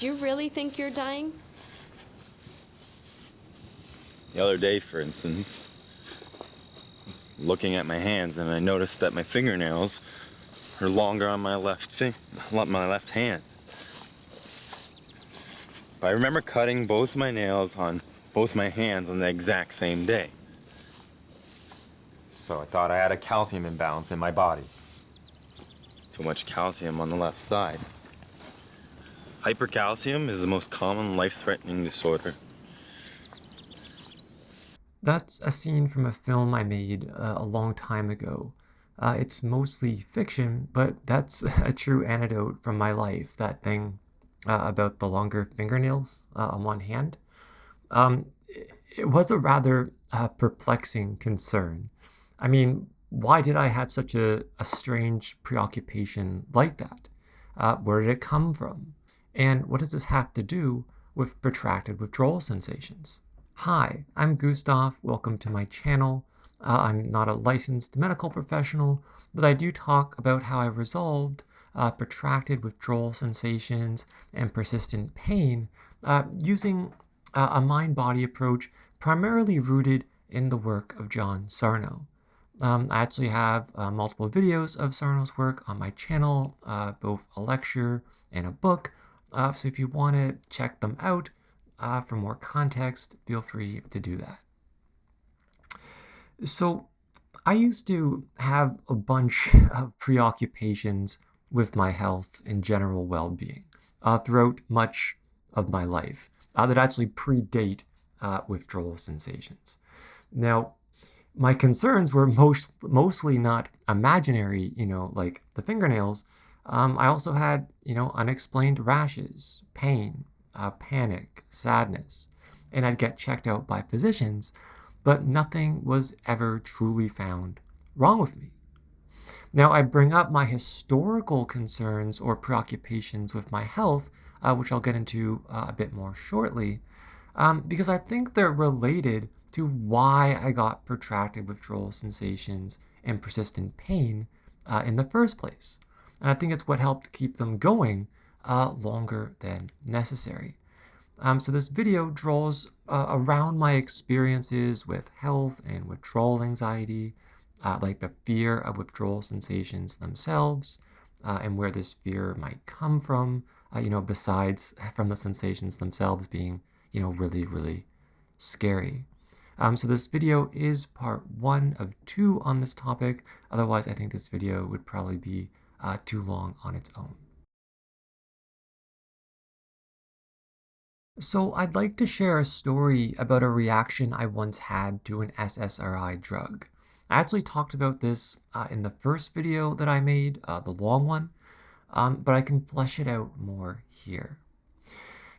Do you really think you're dying? The other day, for instance, looking at my hands, and I noticed that my fingernails are longer on my left hand. But I remember cutting both my nails on both my hands on the exact same day. So I thought I had a calcium imbalance in my body. Too much calcium on the left side. Hypercalcium is the most common life-threatening disorder. That's a scene from a film I made a long time ago. It's mostly fiction, but that's a true anecdote from my life, that thing about the longer fingernails on one hand. It was a rather perplexing concern. I mean, why did I have such a strange preoccupation like that? Where did it come from? And what does this have to do with protracted withdrawal sensations? Hi, I'm Gustav. Welcome to my channel. I'm not a licensed medical professional, but I do talk about how I resolved protracted withdrawal sensations and persistent pain using a mind-body approach primarily rooted in the work of John Sarno. I actually have multiple videos of Sarno's work on my channel, both a lecture and a book. So if you want to check them out for more context, feel free to do that. So I used to have a bunch of preoccupations with my health and general well-being throughout much of my life that actually predate withdrawal sensations. Now, my concerns were mostly not imaginary, like the fingernails. I also had, unexplained rashes, pain, panic, sadness, and I'd get checked out by physicians, but nothing was ever truly found wrong with me. Now, I bring up my historical concerns or preoccupations with my health, which I'll get into a bit more shortly, because I think they're related to why I got protracted withdrawal sensations and persistent pain in the first place. And I think it's what helped keep them going longer than necessary. So this video draws around my experiences with health and withdrawal anxiety, like the fear of withdrawal sensations themselves, and where this fear might come from, besides from the sensations themselves being, really, really scary. So this video is part 1 of 2 on this topic. Otherwise, I think this video would probably be too long on its own. So I'd like to share a story about a reaction I once had to an SSRI drug. I actually talked about this in the first video that I made, the long one, but I can flesh it out more here.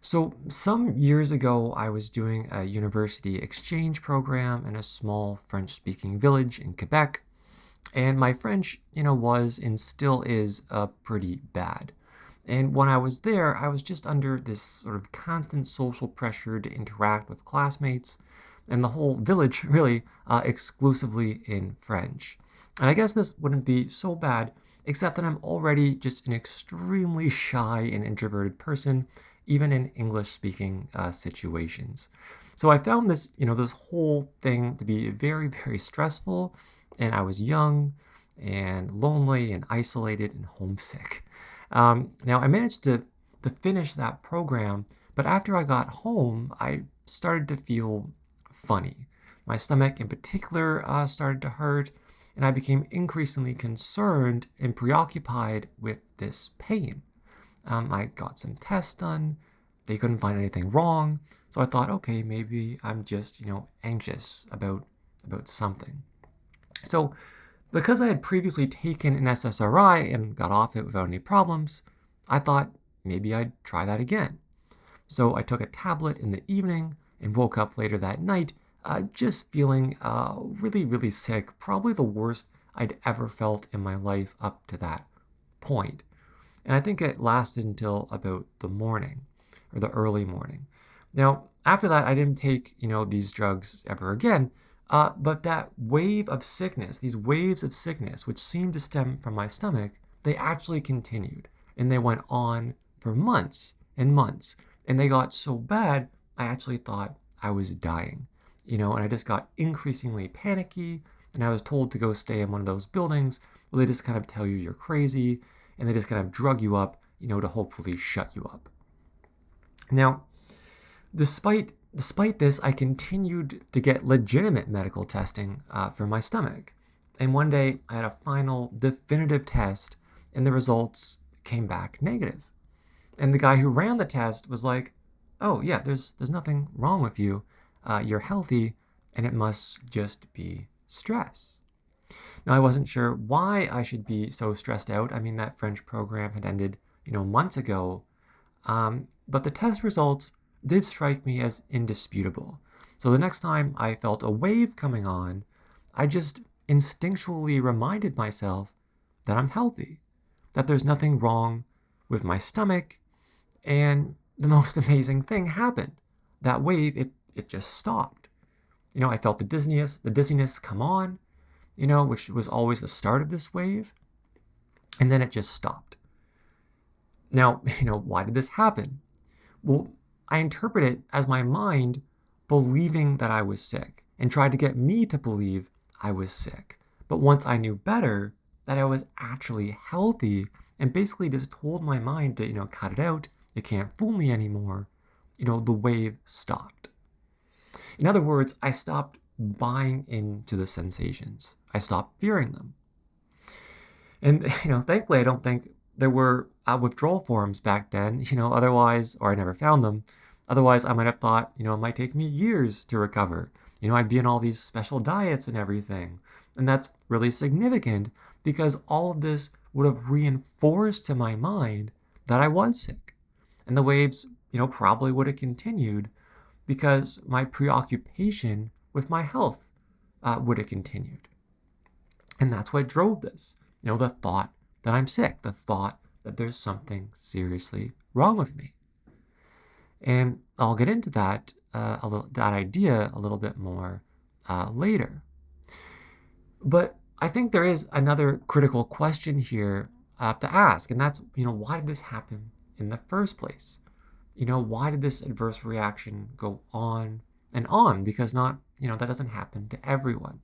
So some years ago, I was doing a university exchange program in a small French-speaking village in Quebec, and my French, was and still is pretty bad. And when I was there, I was just under this sort of constant social pressure to interact with classmates, and the whole village really exclusively in French. And I guess this wouldn't be so bad, except that I'm already just an extremely shy and introverted person, even in English-speaking situations. So I found this, this whole thing to be very, very stressful, and I was young and lonely and isolated and homesick. Now, I managed to finish that program, but after I got home, I started to feel funny. My stomach in particular started to hurt, and I became increasingly concerned and preoccupied with this pain. I got some tests done. They couldn't find anything wrong, so I thought, okay, maybe I'm just, anxious about something. So because I had previously taken an SSRI and got off it without any problems, I thought maybe I'd try that again. So I took a tablet in the evening and woke up later that night just feeling really, really sick, probably the worst I'd ever felt in my life up to that point. And I think it lasted until about the morning, or the early morning. Now, after that, I didn't take, these drugs ever again, but that wave of sickness, these waves of sickness, which seemed to stem from my stomach, they actually continued, and they went on for months and months. And they got so bad, I actually thought I was dying, and I just got increasingly panicky, and I was told to go stay in one of those buildings where they just kind of tell you you're crazy, and they just kind of drug you up, to hopefully shut you up. Now, despite this, I continued to get legitimate medical testing for my stomach. And one day, I had a final definitive test, and the results came back negative. And the guy who ran the test was like, "Oh yeah, there's nothing wrong with you. You're healthy, and it must just be stress." Now, I wasn't sure why I should be so stressed out. I mean, that French program had ended, months ago. But the test results did strike me as indisputable. So the next time I felt a wave coming on, I just instinctually reminded myself that I'm healthy, that there's nothing wrong with my stomach, and the most amazing thing happened. That wave, it just stopped. I felt the dizziness come on, which was always the start of this wave, and then it just stopped. Now, why did this happen? Well, I interpret it as my mind believing that I was sick and tried to get me to believe I was sick. But once I knew better, that I was actually healthy, and basically just told my mind to, cut it out, you can't fool me anymore, the wave stopped. In other words, I stopped buying into the sensations. I stopped fearing them. And, thankfully, I don't think there were withdrawal forums back then, otherwise, or I never found them. Otherwise, I might have thought, it might take me years to recover. I'd be in all these special diets and everything. And that's really significant because all of this would have reinforced to my mind that I was sick. And the waves, probably would have continued because my preoccupation with my health would have continued. And that's what drove this, the thought that I'm sick, the thought that there's something seriously wrong with me. And I'll get into that idea a little bit more later. But I think there is another critical question here to ask, and that's, why did this happen in the first place? Why did this adverse reaction go on and on? Because that doesn't happen to everyone.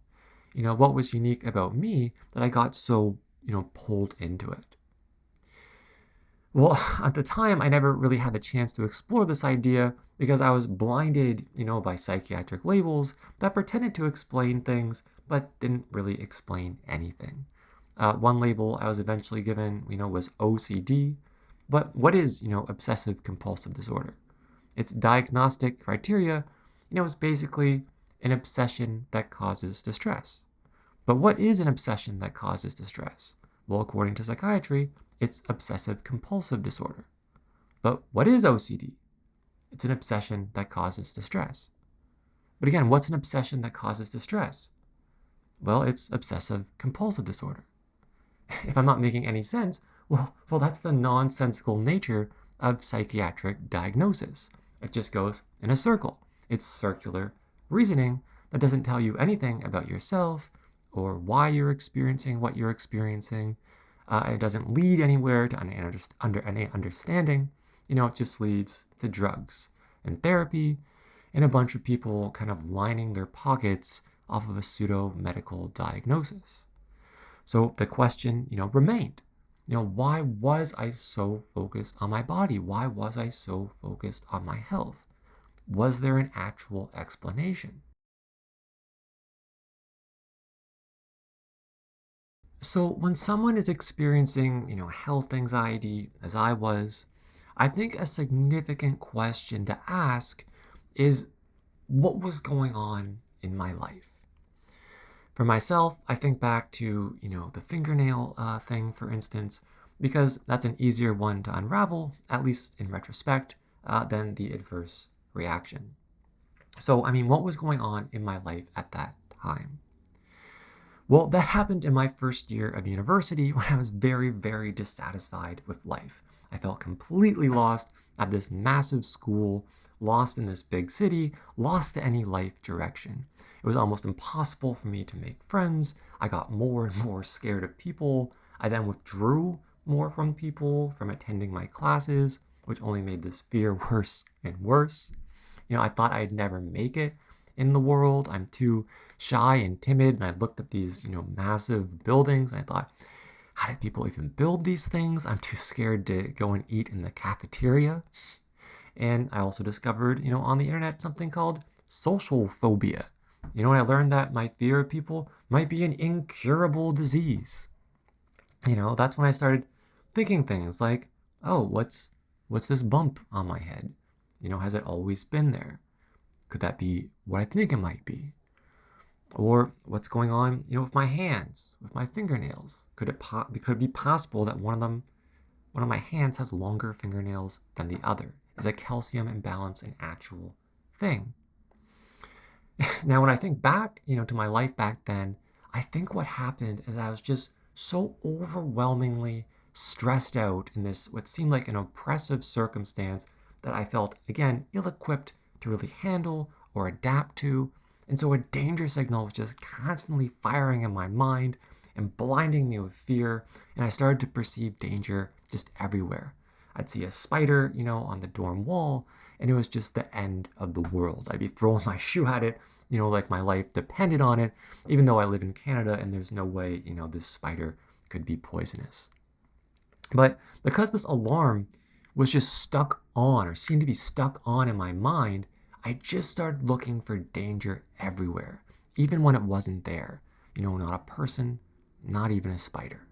What was unique about me that I got so, pulled into it? Well, at the time, I never really had the chance to explore this idea because I was blinded, by psychiatric labels that pretended to explain things but didn't really explain anything. One label I was eventually given, was OCD. But what is, obsessive compulsive disorder? Its diagnostic criteria, is basically an obsession that causes distress. But what is an obsession that causes distress? Well, according to psychiatry, it's obsessive compulsive disorder. But what is OCD? It's an obsession that causes distress. But again, what's an obsession that causes distress? Well, it's obsessive compulsive disorder. If I'm not making any sense, well, that's the nonsensical nature of psychiatric diagnosis. It just goes in a circle. It's circular reasoning that doesn't tell you anything about yourself or why you're experiencing what you're experiencing. It doesn't lead anywhere to any understanding. It just leads to drugs and therapy and a bunch of people kind of lining their pockets off of a pseudo-medical diagnosis. So the question, remained. Why was I so focused on my body? Why was I so focused on my health? Was there an actual explanation? So when someone is experiencing, health anxiety, as I was, I think a significant question to ask is, what was going on in my life? For myself, I think back to, the fingernail thing, for instance, because that's an easier one to unravel, at least in retrospect, than the adverse reaction. So, what was going on in my life at that time? Well, that happened in my first year of university when I was very, very dissatisfied with life. I felt completely lost at this massive school, lost in this big city, lost to any life direction. It was almost impossible for me to make friends. I got more and more scared of people. I then withdrew more from people, from attending my classes, which only made this fear worse and worse. I thought I'd never make it in the world. I'm too shy and timid. And I looked at these, massive buildings and I thought, how did people even build these things? I'm too scared to go and eat in the cafeteria. And I also discovered, on the internet something called social phobia. And I learned that my fear of people might be an incurable disease. That's when I started thinking things like, oh, what's this bump on my head? Has it always been there? Could that be what I think it might be? Or what's going on, with my hands, with my fingernails? Could it be possible that one of my hands has longer fingernails than the other? Is a calcium imbalance an actual thing? Now, when I think back, to my life back then, I think what happened is I was just so overwhelmingly stressed out in this, what seemed like an oppressive circumstance that I felt, again, ill-equipped to really handle or adapt to. And so a danger signal was just constantly firing in my mind and blinding me with fear. And I started to perceive danger just everywhere. I'd see a spider, on the dorm wall, and it was just the end of the world. I'd be throwing my shoe at it, like my life depended on it, even though I live in Canada and there's no way, this spider could be poisonous. But because this alarm was just stuck on, or seemed to be stuck on in my mind, I just started looking for danger everywhere, even when it wasn't there. Not a person, not even a spider.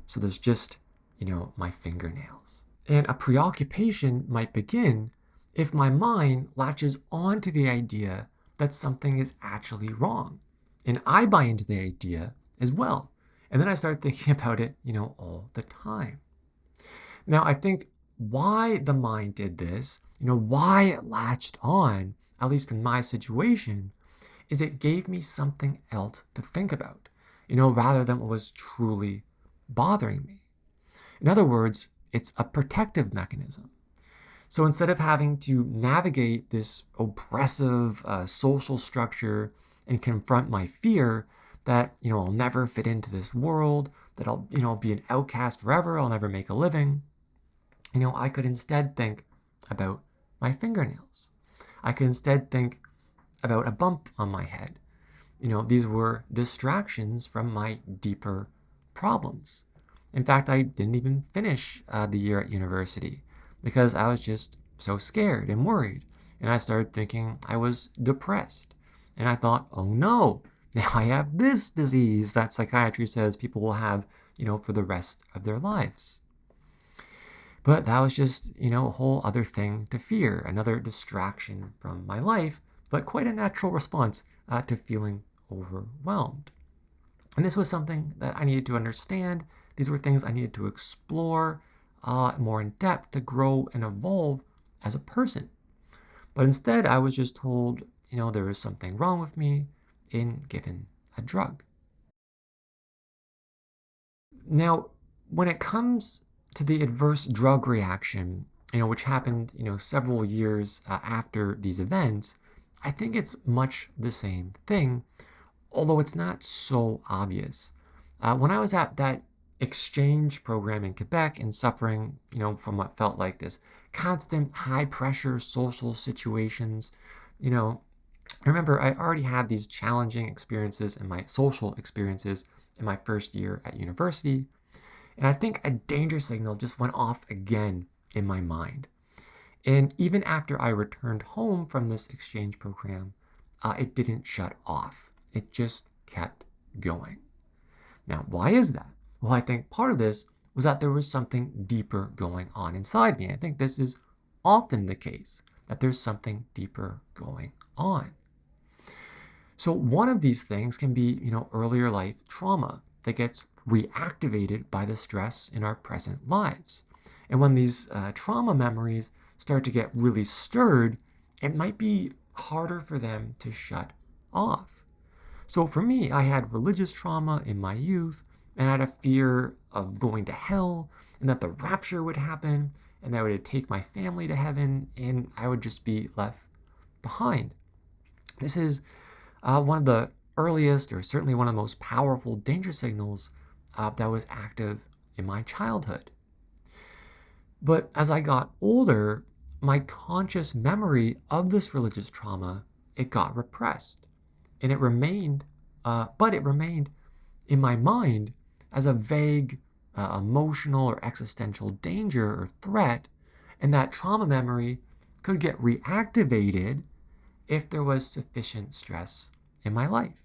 So there's just, my fingernails. And a preoccupation might begin if my mind latches on to the idea that something is actually wrong. And I buy into the idea as well. And then I start thinking about it, all the time. Now, I think why the mind did this, why it latched on, at least in my situation, is it gave me something else to think about, rather than what was truly bothering me. In other words, it's a protective mechanism. So instead of having to navigate this oppressive social structure and confront my fear that, I'll never fit into this world, that I'll, be an outcast forever, I'll never make a living, I could instead think about my fingernails. I could instead think about a bump on my head. These were distractions from my deeper problems. In fact, I didn't even finish the year at university because I was just so scared and worried. And I started thinking I was depressed. And I thought, oh no, now I have this disease that psychiatry says people will have, for the rest of their lives. But that was just, a whole other thing to fear, another distraction from my life, but quite a natural response to feeling overwhelmed. And this was something that I needed to understand. These were things I needed to explore more in depth to grow and evolve as a person. But instead, I was just told, there was something wrong with me and given a drug. Now, when it comes to the adverse drug reaction, which happened, several years after these events, I think it's much the same thing, although it's not so obvious. When I was at that exchange program in Quebec and suffering, from what felt like this constant high-pressure social situations, remember I already had these challenging experiences and my social experiences in my first year at university. And I think a danger signal just went off again in my mind. And even after I returned home from this exchange program, it didn't shut off. It just kept going. Now, why is that? Well, I think part of this was that there was something deeper going on inside me. I think this is often the case, that there's something deeper going on. So one of these things can be, earlier life trauma that gets reactivated by the stress in our present lives. And when these trauma memories start to get really stirred, it might be harder for them to shut off. So for me, I had religious trauma in my youth, and I had a fear of going to hell, and that the rapture would happen, and that would take my family to heaven, and I would just be left behind. This is one of the earliest, or certainly one of the most powerful danger signals that was active in my childhood. But as I got older, my conscious memory of this religious trauma, it got repressed. And it remained in my mind as a vague emotional or existential danger or threat, and that trauma memory could get reactivated if there was sufficient stress in my life.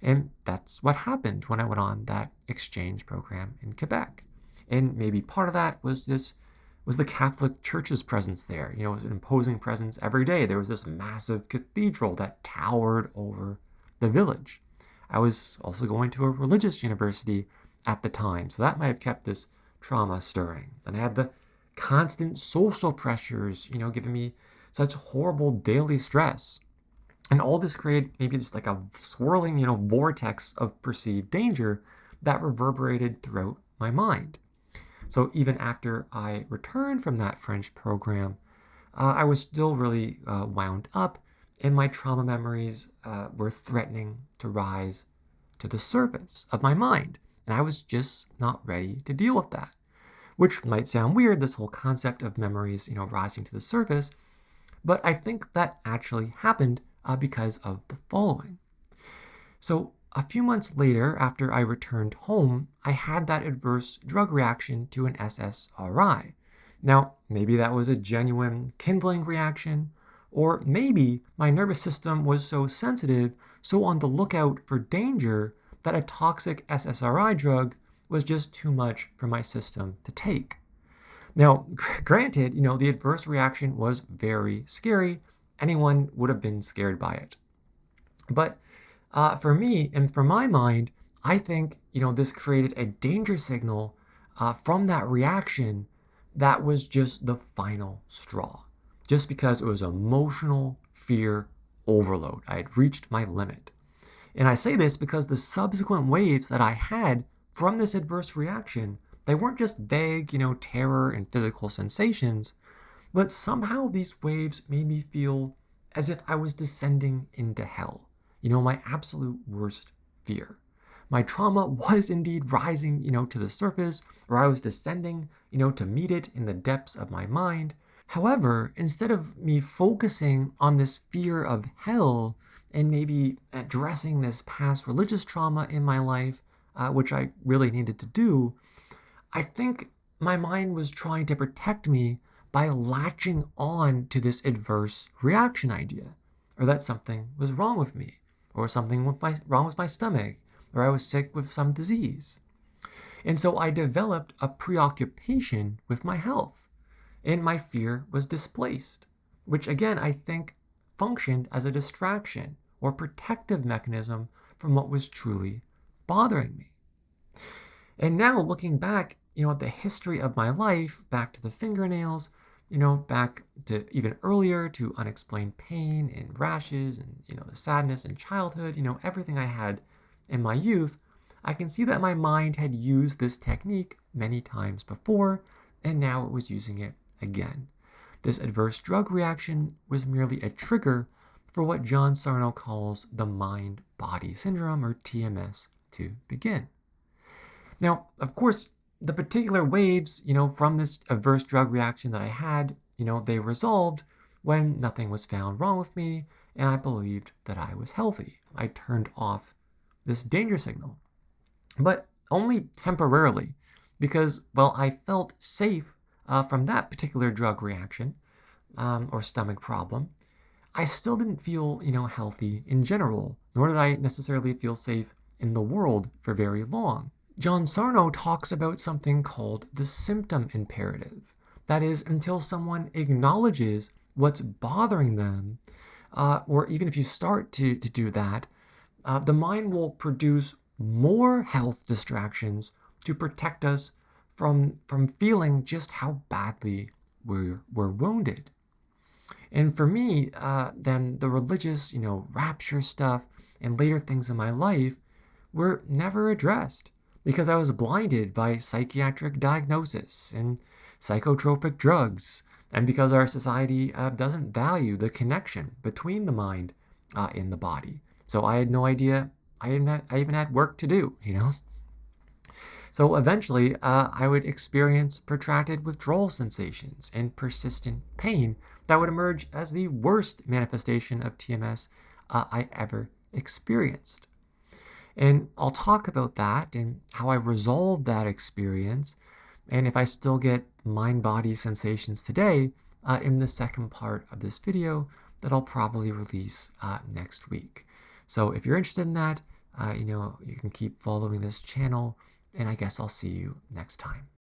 And that's what happened when I went on that exchange program in Quebec. And maybe part of that was the Catholic Church's presence there. It was an imposing presence every day. There was this massive cathedral that towered over the village. I was also going to a religious university at the time, so that might have kept this trauma stirring. And I had the constant social pressures, giving me such horrible daily stress. And all this created maybe just like a swirling, vortex of perceived danger that reverberated throughout my mind. So even after I returned from that French program, I was still really wound up, and my trauma memories were threatening to rise to the surface of my mind. And I was just not ready to deal with that, which might sound weird, this whole concept of memories, rising to the surface. But I think that actually happened because of the following. So a few months later, after I returned home, I had that adverse drug reaction to an SSRI. Now, maybe that was a genuine kindling reaction, or maybe my nervous system was so sensitive, so on the lookout for danger, that a toxic SSRI drug was just too much for my system to take. Now, granted, the adverse reaction was very scary. Anyone would have been scared by it. But for me and for my mind, I think, this created a danger signal from that reaction that was just the final straw. Just because it was emotional fear overload. I had reached my limit. And I say this because the subsequent waves that I had from this adverse reaction, they weren't just vague, terror and physical sensations, but somehow these waves made me feel as if I was descending into hell. My absolute worst fear. My trauma was indeed rising, to the surface, or I was descending, to meet it in the depths of my mind. However, instead of me focusing on this fear of hell and maybe addressing this past religious trauma in my life, which I really needed to do, I think my mind was trying to protect me by latching on to this adverse reaction idea, or that something was wrong with me, or something wrong with my stomach, or I was sick with some disease. And so I developed a preoccupation with my health, and my fear was displaced, which again I think functioned as a distraction or protective mechanism from what was truly bothering me. And now looking back, at the history of my life, back to the fingernails, back to even earlier to unexplained pain and rashes and, the sadness in childhood, everything I had in my youth, I can see that my mind had used this technique many times before, and now it was using it again. This adverse drug reaction was merely a trigger for what John Sarno calls the mind-body syndrome, or TMS, to begin. Now, of course, the particular waves, from this adverse drug reaction that I had, they resolved when nothing was found wrong with me and I believed that I was healthy. I turned off this danger signal, but only temporarily because, I felt safe from that particular drug reaction or stomach problem. I still didn't feel, healthy in general, nor did I necessarily feel safe in the world for very long. John Sarno talks about something called the symptom imperative. That is, until someone acknowledges what's bothering them, or even if you start to do that, the mind will produce more health distractions to protect us from feeling just how badly we're wounded. And for me, then the religious, rapture stuff and later things in my life were never addressed because I was blinded by psychiatric diagnosis and psychotropic drugs, and because our society doesn't value the connection between the mind and the body. So I had no idea. I even had work to do, So eventually, I would experience protracted withdrawal sensations and persistent pain that would emerge as the worst manifestation of TMS I ever experienced. And I'll talk about that and how I resolved that experience, and if I still get mind-body sensations today in the second part of this video that I'll probably release next week. So if you're interested in that, you can keep following this channel, and I guess I'll see you next time.